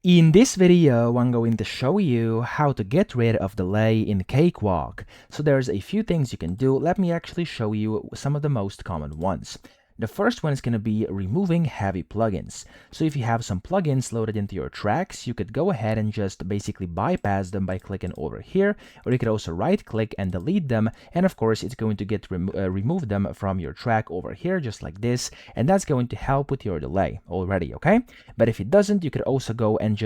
In this video, I'm going to show you how to get rid of delay in Cakewalk. So there's a few things you can do. Let me actually show you some of the most common ones. The first one is going to be removing heavy plugins. So if you have some plugins loaded into your tracks, you could go ahead and just basically bypass them by clicking over here, or you could also right click and delete them. And of course, it's going to remove them from your track over here, just like this. And that's going to help with your delay already, okay? But if it doesn't, you could also go and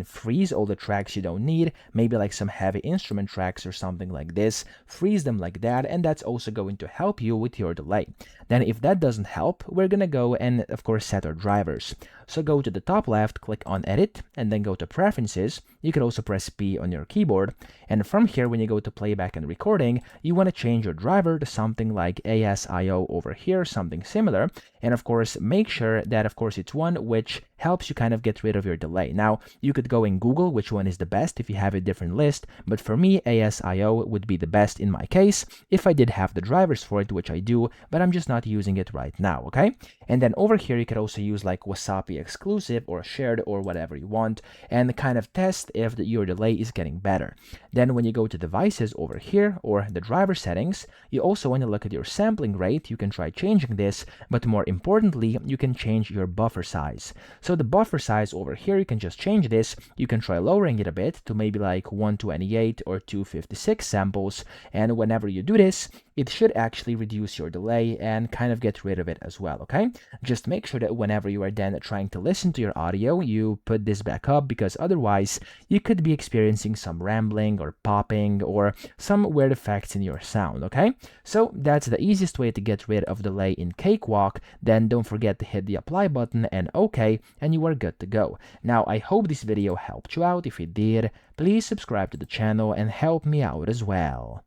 freeze all the tracks you don't need, maybe like some heavy instrument tracks or something like this, freeze them like that, and that's also going to help you with your delay. Then if that doesn't help, we're gonna go and of course set our drivers. So go to the top left, click on Edit, and then go to Preferences. You can also press P on your keyboard, and from here when you go to Playback and Recording, you want to change your driver to something like ASIO over here, something similar, and of course make sure that of course it's one which helps you kind of get rid of your delay. Now you could go and Google which one is the best if you have a different list, but for me ASIO would be the best in my case if I did have the drivers for it, which I do, but I'm just not using it right now, okay? And then over here you could also use like Wasapi exclusive or shared or whatever you want, and kind of test if your delay is getting better. Then when you go to devices over here or the driver settings, you also want to look at your sampling rate. You can try changing this, but more importantly, you can change your buffer size. So the buffer size over here, you can just change this. You can try lowering it a bit to maybe like 128 or 256 samples, and whenever you do this, it should actually reduce your delay and kind of get rid of it as well, okay? Just make sure that whenever you are then trying to listen to your audio, you put this back up, because otherwise you could be experiencing some rambling or popping or some weird effects in your sound, okay? So that's the easiest way to get rid of delay in Cakewalk. Then don't forget to hit the apply button and OK, and you are good to go. Now I hope this video helped you out. If it did, please subscribe to the channel and help me out as well.